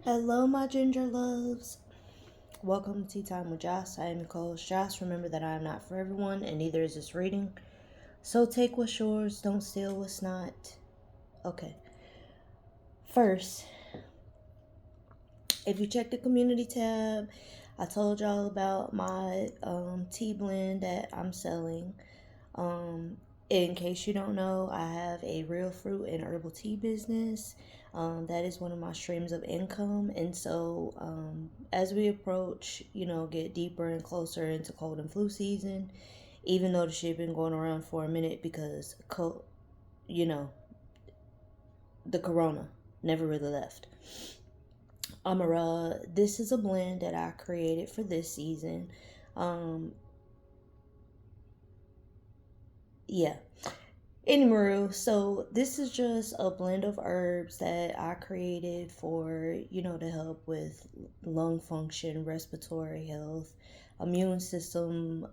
Hello, my ginger loves. Welcome to Tea Time with Joce. I am your co-host, Joce. Remember that I am not for everyone, and neither is this reading. So take what's yours, don't steal what's not. Okay. First, if you check the community tab, I told y'all about my tea blend that I'm selling. In case you don't know, I have a real fruit and herbal tea business. That is one of my streams of income. And so, as we approach, get deeper and closer into cold and flu season, even though the shit been going around for a minute because, you know, the corona never really left. This is a blend that I created for this season. Um, yeah. Anywho, so this is just a blend of herbs that I created for, to help with lung function, respiratory health, immune system,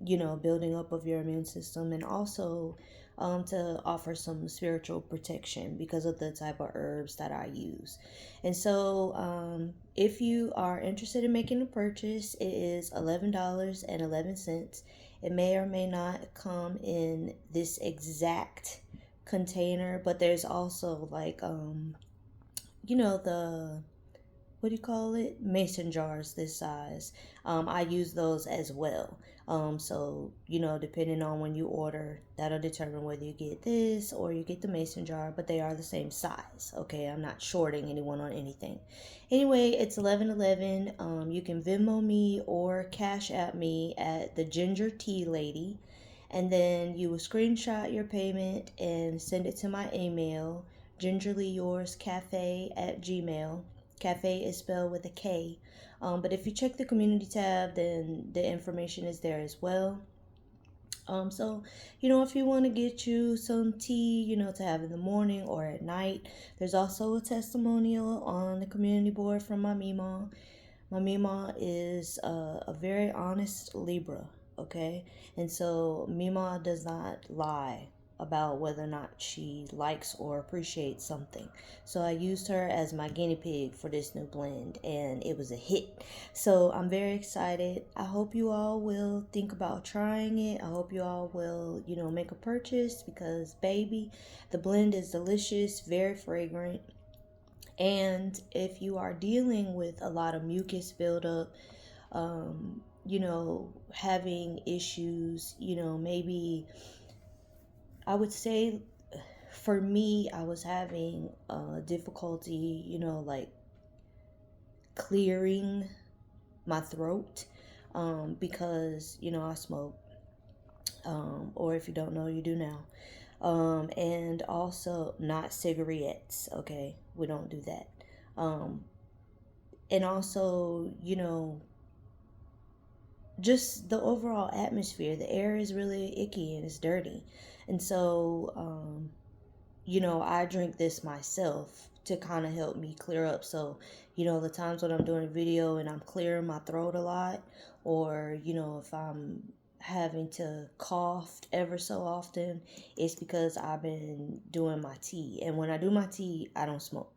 building up of your immune system, and also to offer some spiritual protection because of the type of herbs that I use. And so, if you are interested in making a purchase, it is $11.11. It may or may not come in this exact container, but there's also like the what do you call it? Mason jars this size. I use those as well. So, depending on when you order, that'll determine whether you get this or you get the mason jar, but they are the same size. Okay, I'm not shorting anyone on anything. Anyway, it's 11:11. You can Venmo me or Cash App me at TheGingerTeaLady. And then you will screenshot your payment and send it to my email, gingerlyourscafe@gmail. Cafe is spelled with a K. But if you check the community tab, then the information is there as well. So, if you want to get you some tea, to have in the morning or at night, there's also a testimonial on the community board from my Mima. My Mima is a very honest Libra, okay? And so Mima does not lie about whether or not she likes or appreciates something. So I used her as my guinea pig for this new blend, and it was a hit. So I'm very excited. I hope you all will think about trying it. I hope you all will, make a purchase because, baby, the blend is delicious, very fragrant. And if you are dealing with a lot of mucus buildup, having issues, maybe I would say for me, I was having difficulty, like clearing my throat because, I smoke. Or if you don't know, you do now. And also not cigarettes, okay? We don't do that. And also, just the overall atmosphere. The air is really icky and it's dirty. And so, I drink this myself to kind of help me clear up. So, the times when I'm doing a video and I'm clearing my throat a lot, or, if I'm having to cough ever so often, it's because I've been doing my tea. And when I do my tea, I don't smoke.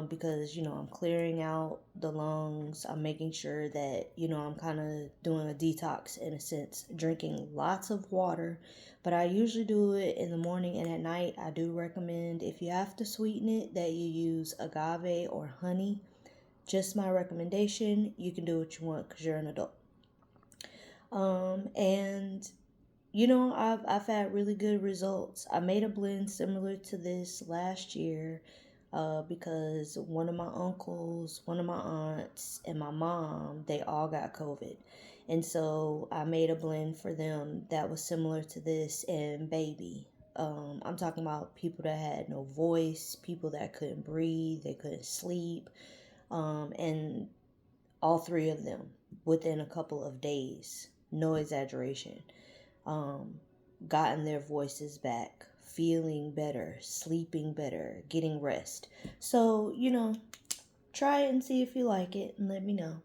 Because, I'm clearing out the lungs. I'm making sure that, I'm kind of doing a detox in a sense, drinking lots of water. But I usually do it in the morning and at night. I do recommend, if you have to sweeten it, that you use agave or honey. Just my recommendation. You can do what you want because you're an adult. And I've had really good results. I made a blend similar to this last year because one of my uncles, one of my aunts, and my mom, they all got COVID. And so I made a blend for them that was similar to this. And baby, I'm talking about people that had no voice, people that couldn't breathe, they couldn't sleep, and all three of them within a couple of days, no exaggeration, gotten their voices back, feeling better, sleeping better, getting rest. So, try it and see if you like it and let me know.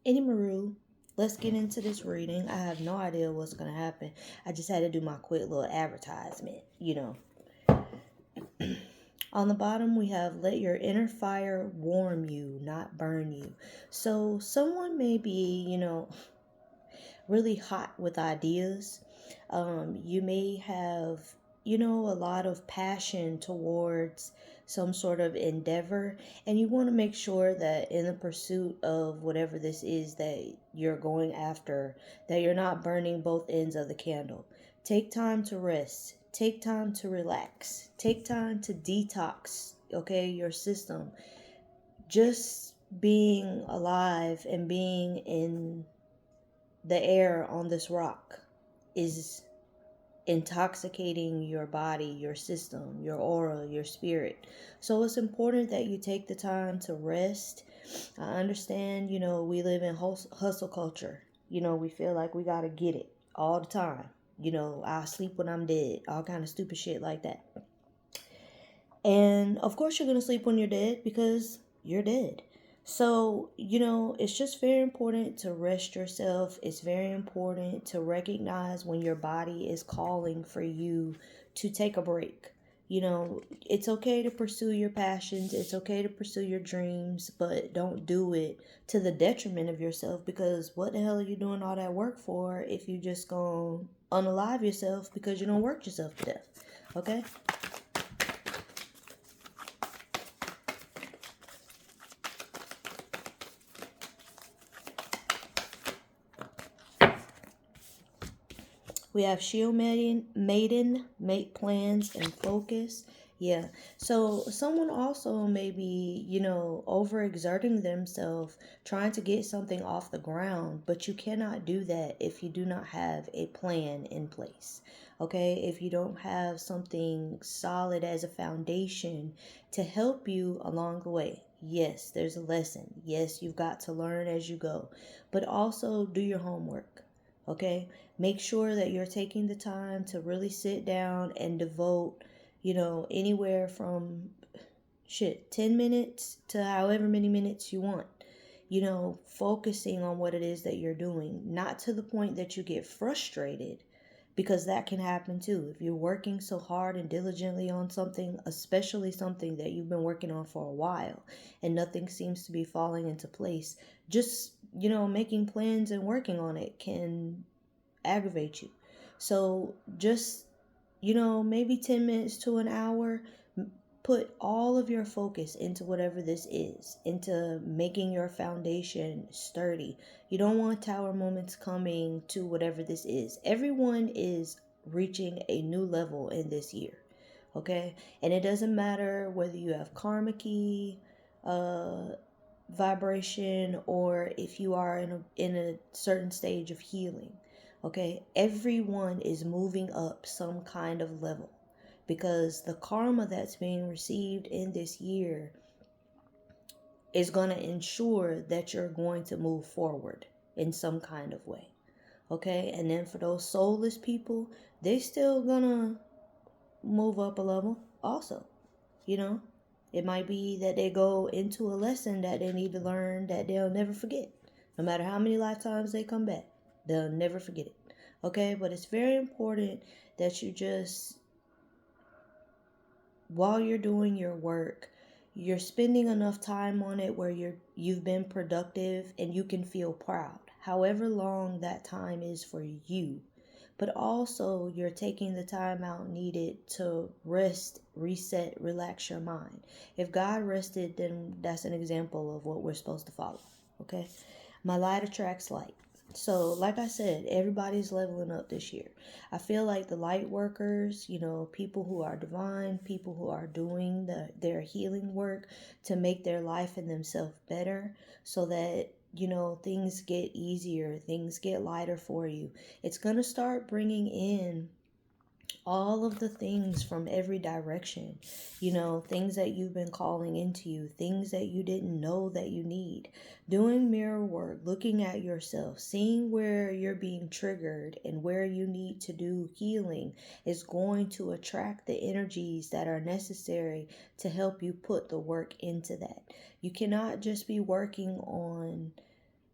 Anywho, let's get into this reading. I have no idea what's going to happen. I just had to do my quick little advertisement, On the bottom, we have let your inner fire warm you, not burn you. So, someone may be, really hot with ideas. You may have, a lot of passion towards some sort of endeavor, and you want to make sure that in the pursuit of whatever this is that you're going after, that you're not burning both ends of the candle. Take time to rest, take time to relax, take time to detox, okay, your system. Just being alive and being in the air on this rock is intoxicating your body, your system, your aura, your spirit. So it's important that you take the time to rest. I understand, we live in hustle culture. We feel like we got to get it all the time. I'll sleep when I'm dead, all kind of stupid shit like that. And of course, you're going to sleep when you're dead because you're dead. So, it's just very important to rest yourself. It's very important to recognize when your body is calling for you to take a break. It's okay to pursue your passions, it's okay to pursue your dreams, but don't do it to the detriment of yourself, because what the hell are you doing all that work for if you just gonna unalive yourself because you don't work yourself to death? Okay? We have shield maiden, make plans and focus. Yeah. So someone also may be, overexerting themselves trying to get something off the ground, but you cannot do that if you do not have a plan in place. Okay? If you don't have something solid as a foundation to help you along the way. Yes, there's a lesson. Yes, you've got to learn as you go, but also do your homework. Okay? Make sure that you're taking the time to really sit down and devote, anywhere from 10 minutes to however many minutes you want. Focusing on what it is that you're doing, not to the point that you get frustrated, because that can happen too. If you're working so hard and diligently on something, especially something that you've been working on for a while, and nothing seems to be falling into place, just, making plans and working on it can aggravate you. So just, maybe 10 minutes to an hour, put all of your focus into whatever this is, into making your foundation sturdy. You don't want tower moments coming to whatever this is. Everyone is reaching a new level in this year. Okay? And it doesn't matter whether you have karma key, vibration, or if you are in a certain stage of healing. Okay, everyone is moving up some kind of level, because the karma that's being received in this year is going to ensure that you're going to move forward in some kind of way. Okay, and then for those soulless people, they still gonna move up a level also. It might be that they go into a lesson that they need to learn that they'll never forget. No matter how many lifetimes they come back, they'll never forget it. Okay, but it's very important that you just, while you're doing your work, you're spending enough time on it where you've been productive and you can feel proud. However long that time is for you, but also you're taking the time out needed to rest, reset, relax your mind. If God rested, then that's an example of what we're supposed to follow. Okay? My light attracts light. So, like I said, everybody's leveling up this year. I feel like the light workers, people who are divine, people who are doing their healing work to make their life and themselves better, so that things get easier, things get lighter for you. It's going to start bringing in all of the things from every direction, things that you've been calling into you, things that you didn't know that you need. Doing mirror work, looking at yourself, seeing where you're being triggered and where you need to do healing is going to attract the energies that are necessary to help you put the work into that. You cannot just be working on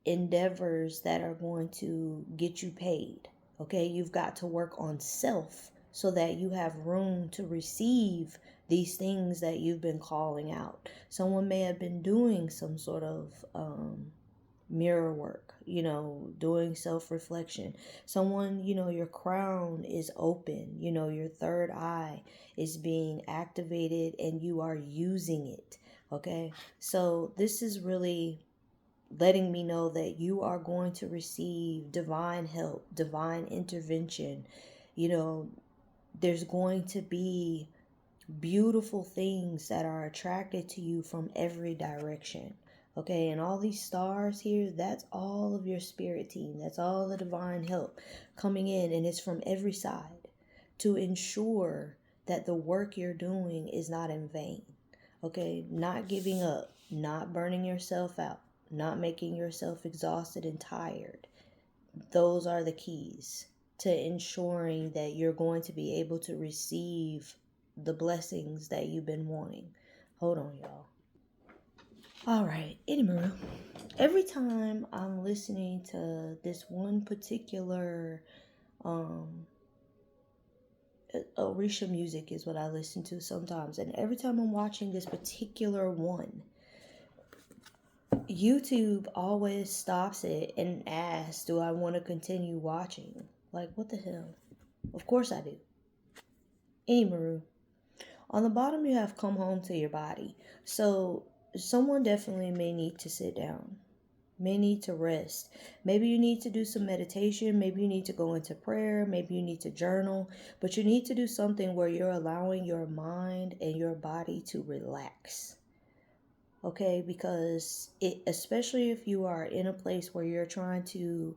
endeavors that are going to get you paid. Okay, you've got to work on self so that you have room to receive these things that you've been calling out. Someone may have been doing some sort of mirror work, doing self-reflection. Someone, your crown is open, your third eye is being activated and you are using it. Okay, so this is really letting me know that you are going to receive divine help, divine intervention. There's going to be beautiful things that are attracted to you from every direction. Okay, and all these stars here, that's all of your spirit team. That's all the divine help coming in, and it's from every side to ensure that the work you're doing is not in vain. Okay, not giving up, not burning yourself out, not making yourself exhausted and tired. Those are the keys to ensuring that you're going to be able to receive the blessings that you've been wanting. Hold on, y'all. All right, anyway, every time I'm listening to this one particular Orisha music is what I listen to sometimes, and every time I'm watching this particular one, YouTube always stops it and asks, do I want to continue watching? Like, what the hell? Of course I do. Anyway, on the bottom you have come home to your body. So someone definitely may need to sit down, may need to rest. Maybe you need to do some meditation. Maybe you need to go into prayer. Maybe you need to journal. But you need to do something where you're allowing your mind and your body to relax. Okay, because especially if you are in a place where you're trying to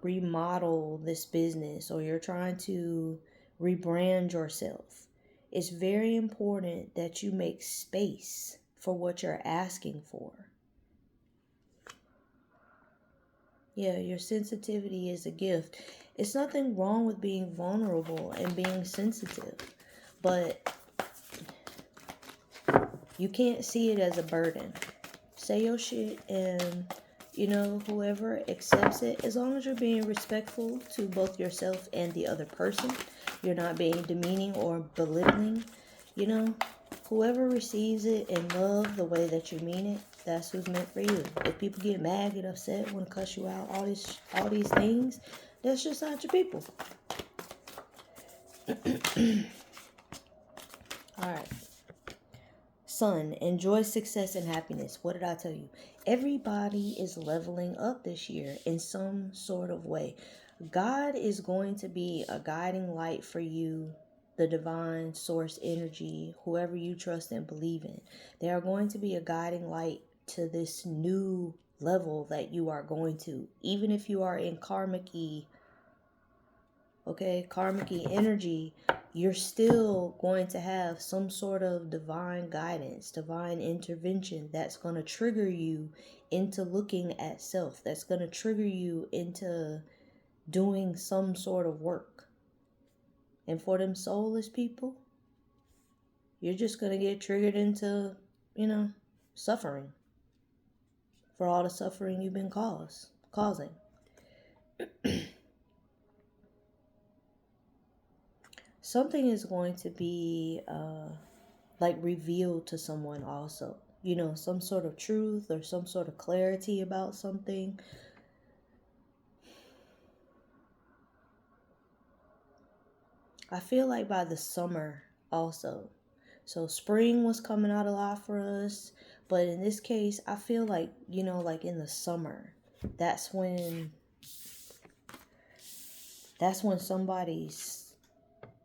remodel this business, or you're trying to rebrand yourself, it's very important that you make space for what you're asking for. Yeah, your sensitivity is a gift. It's nothing wrong with being vulnerable and being sensitive, but you can't see it as a burden. Say your shit, and whoever accepts it, as long as you're being respectful to both yourself and the other person, you're not being demeaning or belittling. Whoever receives it in love the way that you mean it, that's who's meant for you. If people get mad, get upset, want to cuss you out, all these things, that's just not your people. All right. Sun, enjoy success and happiness. What did I tell you? Everybody is leveling up this year in some sort of way. God is going to be a guiding light for you, the divine source energy, whoever you trust and believe in. They are going to be a guiding light to this new level that you are going to. Even if you are in karmic-y energy, you're still going to have some sort of divine guidance, divine intervention that's going to trigger you into looking at self, that's going to trigger you into doing some sort of work. And for them soulless people, you're just going to get triggered into, suffering for all the suffering you've been causing. Something is going to be revealed to someone also. Some sort of truth or some sort of clarity about something. I feel like by the summer also. So spring was coming out a lot for us. But in this case, I feel like, in the summer, that's when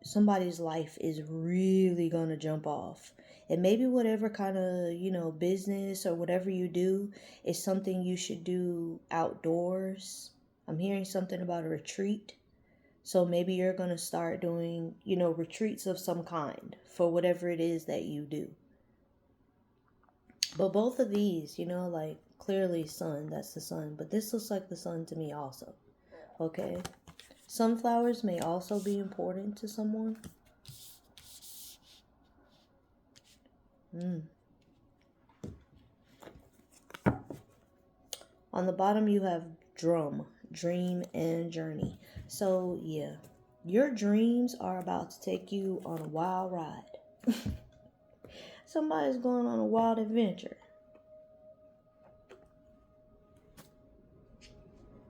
somebody's life is really gonna jump off. And maybe whatever kind of, business or whatever you do is something you should do outdoors. I'm hearing something about a retreat. So maybe you're going to start doing, retreats of some kind for whatever it is that you do. But both of these, clearly sun, that's the sun. But this looks like the sun to me also. Okay. Sunflowers may also be important to someone. On the bottom you have drum, dream, and journey. So yeah, your dreams are about to take you on a wild ride. Somebody's going on a wild adventure.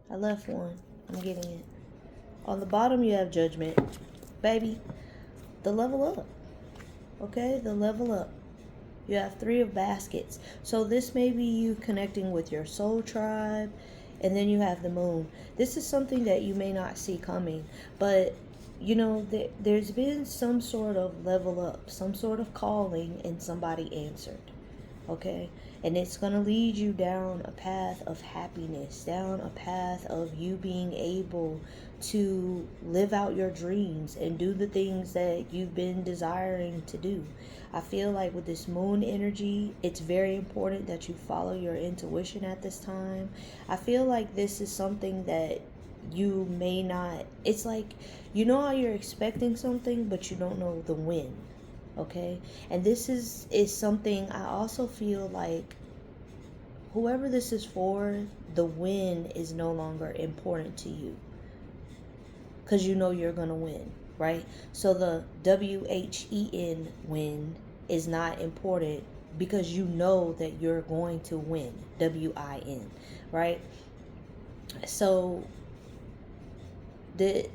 I left one. I'm getting it. On the bottom, you have judgment. Baby, the level up. Okay, the level up. You have 3 of baskets. So this may be you connecting with your soul tribe. And then you have the moon. This is something that you may not see coming. But, you know, there's been some sort of level up. Some sort of calling, and somebody answered. Okay? And it's going to lead you down a path of happiness. Down a path of you being able to live out your dreams and do the things that you've been desiring to do. I feel like with this moon energy, it's very important that you follow your intuition at this time. I feel like this is something that you may not, it's like, you know how you're expecting something, but you don't know the when. Okay? And this is something I also feel like whoever this is for, the win is no longer important to you. Because you know you're going to win, right? So the WHEN win is not important because you know that you're going to win. WIN, right? So the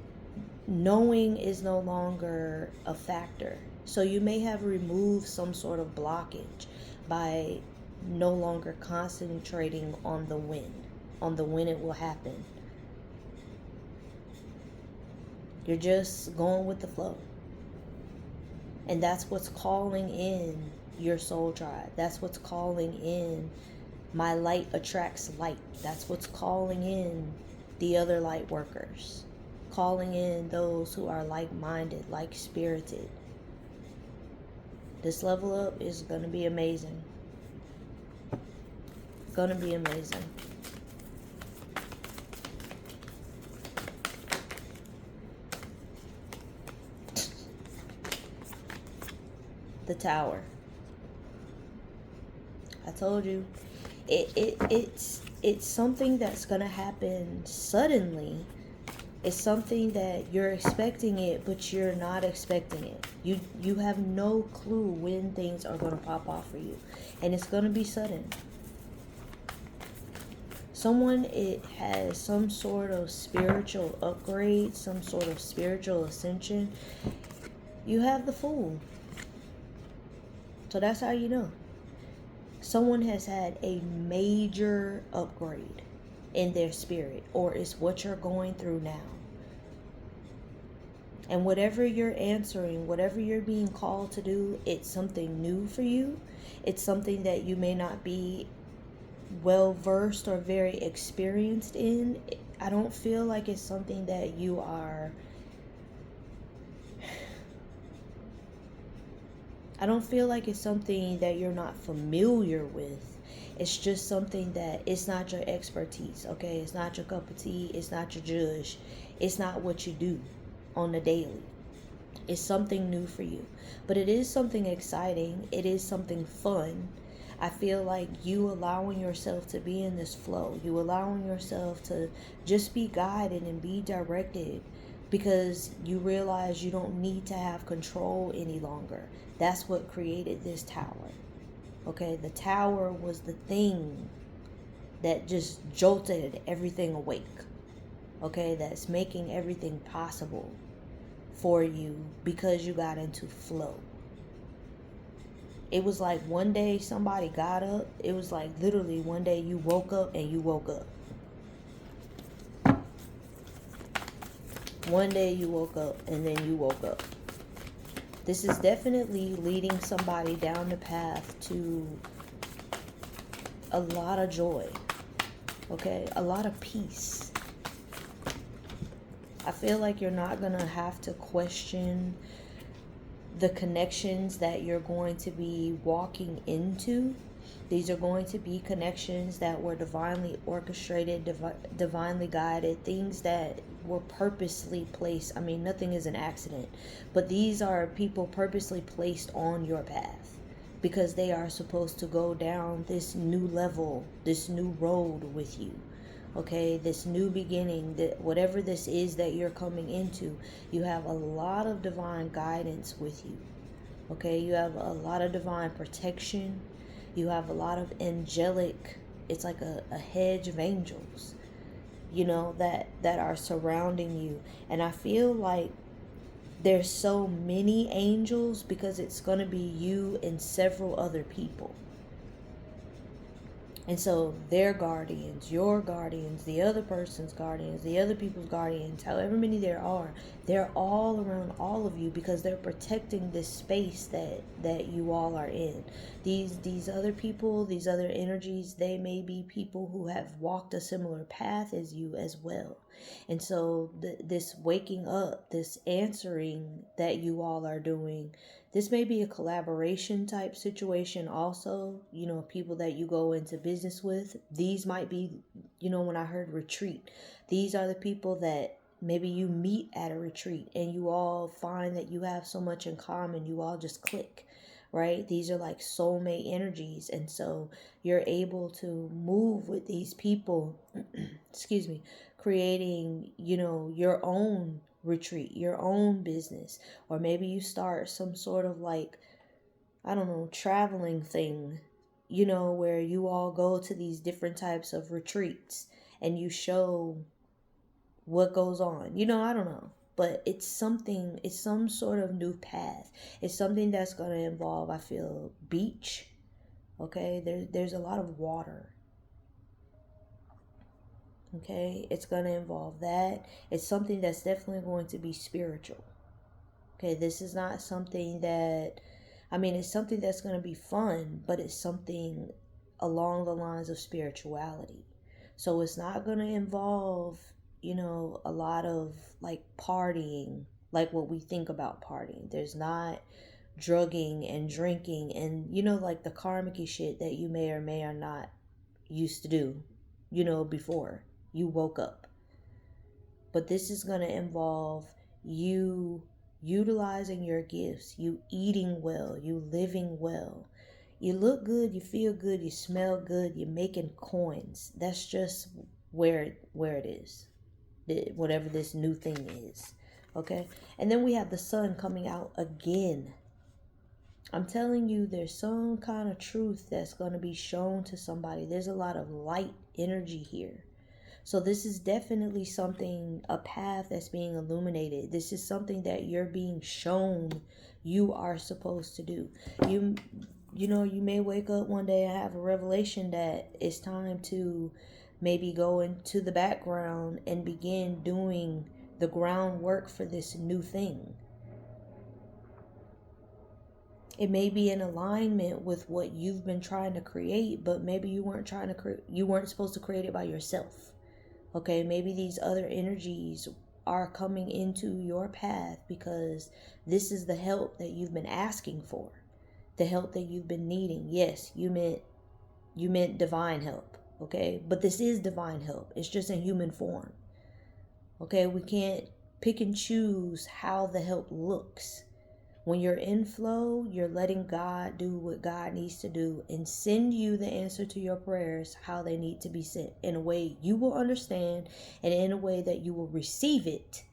knowing is no longer a factor. So you may have removed some sort of blockage by no longer concentrating on the when it will happen. You're just going with the flow. And that's what's calling in your soul tribe. That's what's calling in my light attracts light. That's what's calling in the other light workers. Calling in those who are like-minded, like-spirited. This level up is going to be amazing. Going to be amazing. The Tower. I told you, it's something that's gonna happen suddenly. It's something that you're expecting it, but you're not expecting it. You have no clue when things are gonna pop off for you, and it's gonna be sudden. Someone has some sort of spiritual upgrade, some sort of spiritual ascension. You have the Fool. So that's how you know. Someone has had a major upgrade in their spirit, or it's what you're going through now. And whatever you're answering, whatever you're being called to do, it's something new for you. It's something that you may not be well versed or very experienced in. I don't feel like it's something that you are... I don't feel like it's something that you're not familiar with. It's just something that it's not your expertise, okay? It's not your cup of tea. It's not your judge. It's not what you do on the daily. It's something new for you. But it is something exciting. It is something fun. I feel like you allowing yourself to be in this flow. You allowing yourself to just be guided and be directed, because you realize you don't need to have control any longer. That's what created this tower. Okay, the tower was the thing that just jolted everything awake. Okay, that's making everything possible for you because you got into flow. It was like one day somebody got up. It was like literally one day you woke up and you woke up. One day you woke up and then you woke up. This is definitely leading somebody down the path to a lot of joy. Okay? A lot of peace. I feel like you're not going to have to question the connections that you're going to be walking into. These are going to be connections that were divinely orchestrated, divinely guided, things that were purposely placed. I mean, nothing is an accident, but these are people purposely placed on your path because they are supposed to go down this new level, this new road with you. Okay, this new beginning, that whatever this is that you're coming into, you have a lot of divine guidance with you. Okay, you have a lot of divine protection. You have a lot of angelic, it's like a hedge of angels, that are surrounding you. And I feel like there's so many angels because it's going to be you and several other people. And so their guardians, your guardians, the other person's guardians, the other people's guardians, however many there are, they're all around all of you because they're protecting this space that you all are in. These other people, these other energies, they may be people who have walked a similar path as you as well. And so this waking up, this answering that you all are doing, this may be a collaboration type situation also, people that you go into business with. These might be, when I heard retreat, these are the people that maybe you meet at a retreat and you all find that you have so much in common, you all just click, right? These are like soulmate energies. And so you're able to move with these people, excuse me, creating, your own retreat, your own business, or maybe you start some sort of like, I don't know, traveling thing, where you all go to these different types of retreats and you show what goes on. I don't know. But it's some sort of new path. It's something that's going to involve, I feel, beach. Okay, there's a lot of water. Okay, it's going to involve that. It's something that's definitely going to be spiritual. Okay, this is not something that, it's something that's going to be fun, but it's something along the lines of spirituality. So it's not going to involve, a lot of like partying, like what we think about partying. There's not drugging and drinking and, like the karmic shit that you may or may or not used to do, before you woke up. But this is going to involve you utilizing your gifts, you eating well, you living well. You look good, you feel good, you smell good, you're making coins. That's just where it is. Whatever this new thing is. Okay? And then we have the sun coming out again. I'm telling you, there's some kind of truth that's going to be shown to somebody. There's a lot of light energy here. So this is definitely something, a path that's being illuminated. This is something that you're being shown you are supposed to do. You may wake up one day and have a revelation that it's time to maybe go into the background and begin doing the groundwork for this new thing. It may be in alignment with what you've been trying to create, but maybe you weren't you weren't supposed to create it by yourself. Okay, maybe these other energies are coming into your path because this is the help that you've been asking for, the help that you've been needing. Yes, you meant divine help, okay? But this is divine help. It's just in human form. Okay, we can't pick and choose how the help looks. When you're in flow, you're letting God do what God needs to do and send you the answer to your prayers how they need to be sent in a way you will understand and in a way that you will receive it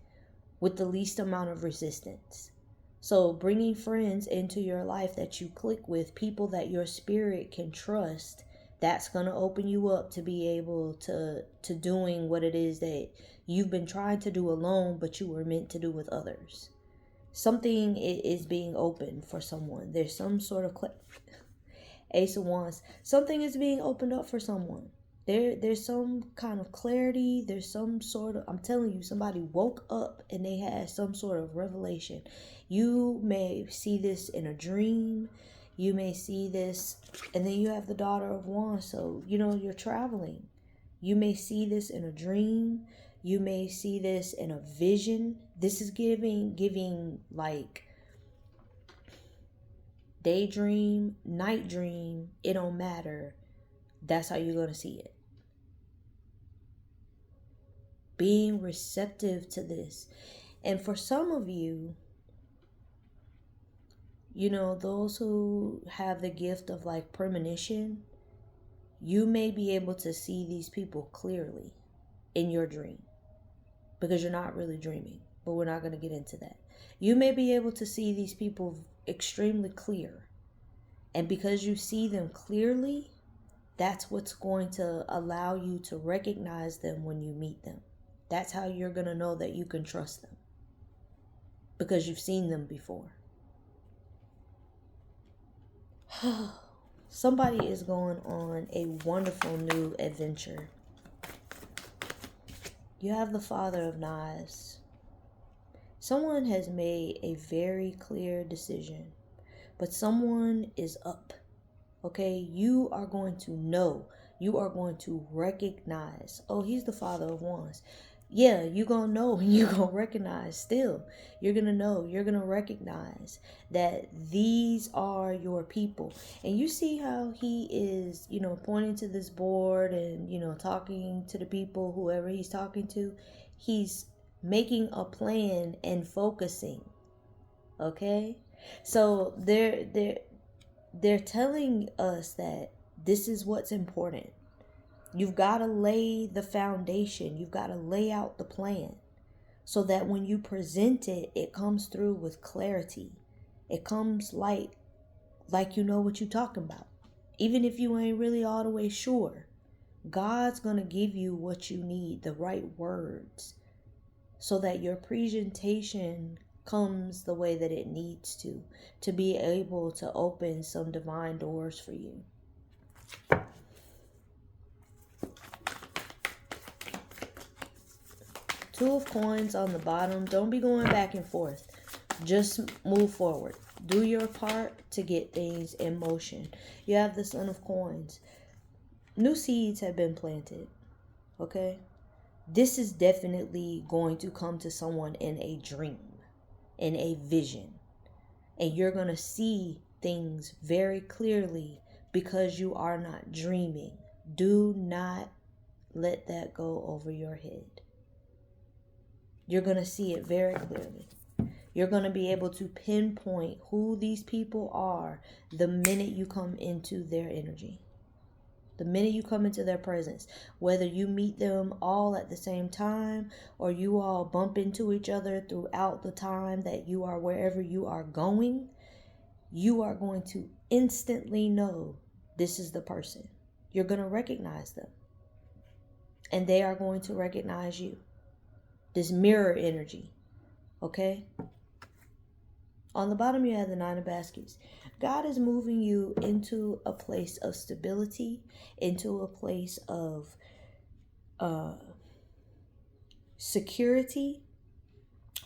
with the least amount of resistance. So bringing friends into your life that you click with, people that your spirit can trust, that's going to open you up to be able to doing what it is that you've been trying to do alone, but you were meant to do with others. Something is being opened for someone. There's some sort of Ace of Wands. Something is being opened up for someone. There's some kind of clarity. There's some sort of, I'm telling you, somebody woke up and they had some sort of revelation. You may see this in a dream. You may see this, and then you have the Daughter of Wands. So, you're traveling. You may see this in a dream. You may see this in a vision. This is giving like daydream, night dream. It don't matter. That's how you're going to see it. Being receptive to this. And for some of you, those who have the gift of like premonition, you may be able to see these people clearly in your dream. Because you're not really dreaming, but we're not going to get into that. You may be able to see these people extremely clear. And because you see them clearly, that's what's going to allow you to recognize them when you meet them. That's how you're going to know that you can trust them, because you've seen them before. Somebody is going on a wonderful new adventure. You have the Father of Knives. Someone has made a very clear decision, but someone is up. Okay, you are going to know. You are going to recognize. Oh, he's the Father of Wands. Yeah, you're going to know and you're going to recognize still. You're going to know. You're going to recognize that these are your people. And you see how he is, pointing to this board and, talking to the people, whoever he's talking to. He's making a plan and focusing. Okay? So they're telling us that this is what's important. You've got to lay the foundation. You've got to lay out the plan so that when you present it, it comes through with clarity. It comes like you know what you're talking about. Even if you ain't really all the way sure, God's going to give you what you need, the right words, so that your presentation comes the way that it needs to be able to open some divine doors for you. Two of Coins on the bottom. Don't be going back and forth. Just move forward. Do your part to get things in motion. You have the Son of Coins. New seeds have been planted. Okay? This is definitely going to come to someone in a dream, in a vision. And you're going to see things very clearly because you are not dreaming. Do not let that go over your head. You're going to see it very clearly. You're going to be able to pinpoint who these people are the minute you come into their energy. The minute you come into their presence. Whether you meet them all at the same time or you all bump into each other throughout the time that you are wherever you are going, you are going to instantly know this is the person. You're going to recognize them. And they are going to recognize you. This mirror energy. Okay? On the bottom, you have the Nine of Baskets. God is moving you into a place of stability, into a place of security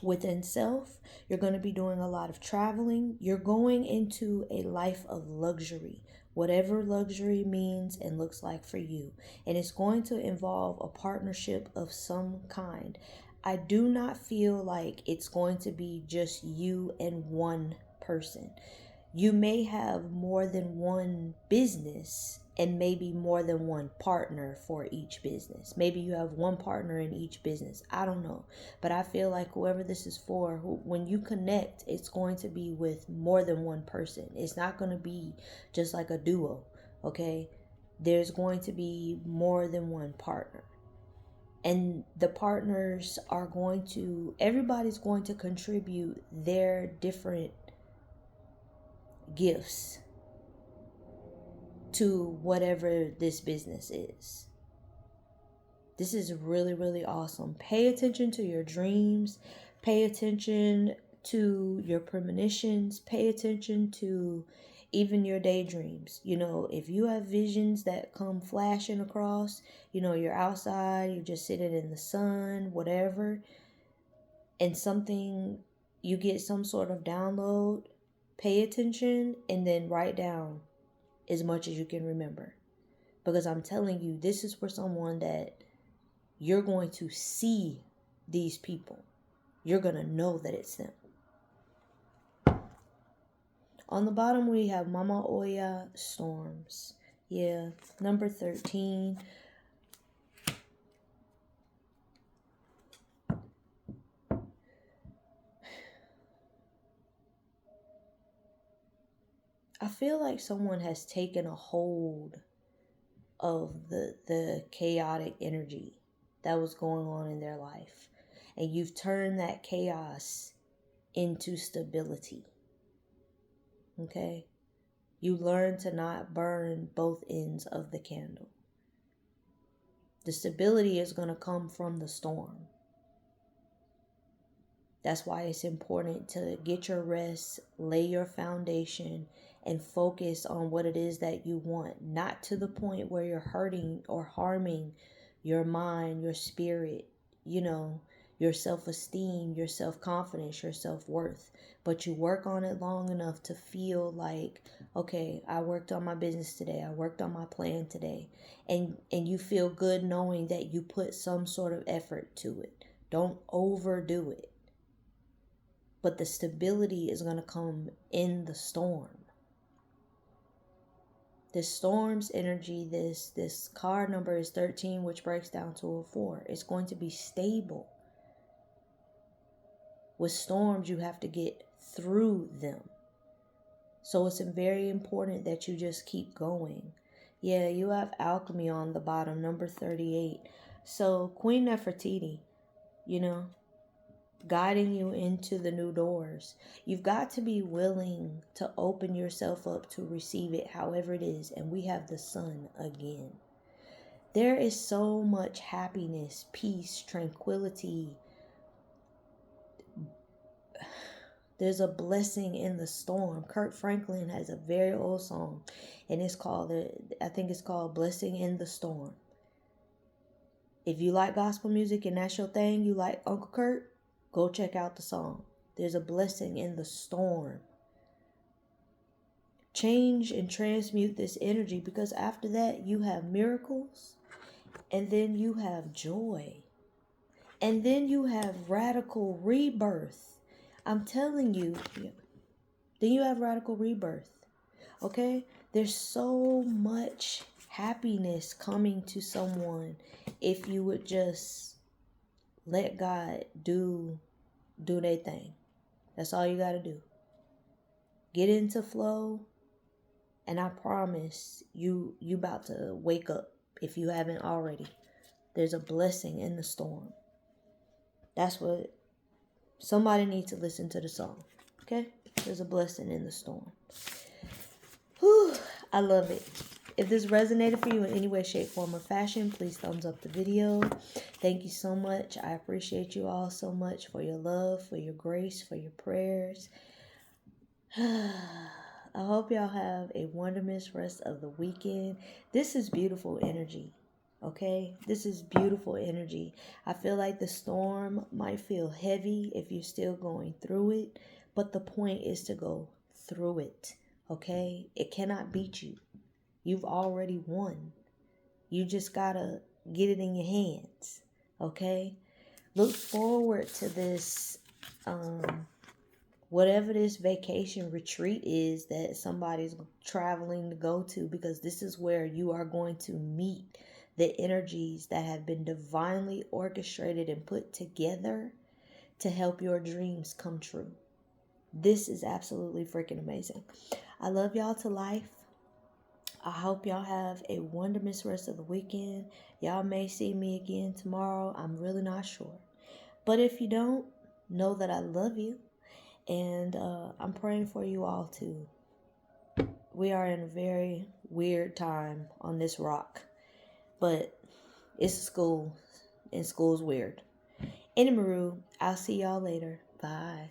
within self. You're going to be doing a lot of traveling. You're going into a life of luxury, whatever luxury means and looks like for you. And it's going to involve a partnership of some kind. I do not feel like it's going to be just you and one person. You may have more than one business and maybe more than one partner for each business. Maybe you have one partner in each business. I don't know. But I feel like whoever this is for, when you connect, it's going to be with more than one person. It's not going to be just like a duo, okay? There's going to be more than one partner. And the partners are everybody's going to contribute their different gifts to whatever this business is. This is really, really awesome. Pay attention to your dreams. Pay attention to your premonitions. Pay attention to even your daydreams. If you have visions that come flashing across, you're outside, you're just sitting in the sun, whatever, and you get some sort of download, pay attention and then write down as much as you can remember. Because I'm telling you, this is for someone that you're going to see these people. You're going to know that it's them. On the bottom, we have Mama Oya Storms. Yeah, number 13. I feel like someone has taken a hold of the chaotic energy that was going on in their life. And you've turned that chaos into stability. Okay? You learn to not burn both ends of the candle. The stability is going to come from the storm. That's why it's important to get your rest, lay your foundation, and focus on what it is that you want. Not to the point where you're hurting or harming your mind, your spirit, your self-esteem, your self-confidence, your self-worth. But you work on it long enough to feel like, okay, I worked on my business today. I worked on my plan today. And you feel good knowing that you put some sort of effort to it. Don't overdo it. But the stability is going to come in the storm. This storm's energy, this card number is 13, which breaks down to a 4. It's going to be stable. With storms, you have to get through them. So it's very important that you just keep going. Yeah, you have alchemy on the bottom, number 38. So Queen Nefertiti, guiding you into the new doors. You've got to be willing to open yourself up to receive it, however it is. And we have the sun again. There is so much happiness, peace, tranquility. There's a blessing in the storm. Kirk Franklin has a very old song, and I think it's called Blessing in the Storm. If you like gospel music and that's your thing, you like Uncle Kurt, go check out the song. There's a blessing in the storm. Change and transmute this energy, because after that you have miracles, and then you have joy, and then you have radical rebirth. I'm telling you, then you have radical rebirth. Okay? There's so much happiness coming to someone if you would just let God do their thing. That's all you got to do. Get into flow, and I promise you about to wake up if you haven't already. There's a blessing in the storm. That's what somebody needs to listen to the song. Okay? There's a blessing in the storm. Whew, I love it. If this resonated for you in any way, shape, form, or fashion, please thumbs up the video. Thank you so much. I appreciate you all so much for your love, for your grace, for your prayers. I hope y'all have a wonderful rest of the weekend. This is beautiful energy. Okay? This is beautiful energy. I feel like the storm might feel heavy if you're still going through it, but the point is to go through it. Okay? It cannot beat you. You've already won. You just gotta get it in your hands. Okay? Look forward to this, whatever this vacation retreat is that somebody's traveling to go to, because this is where you are going to meet the energies that have been divinely orchestrated and put together to help your dreams come true. This is absolutely freaking amazing. I love y'all to life. I hope y'all have a wonderful rest of the weekend. Y'all may see me again tomorrow. I'm really not sure. But if you don't, know that I love you. And I'm praying for you all too. We are in a very weird time on this rock. But it's school. And school's weird. Anywho, I'll see y'all later. Bye.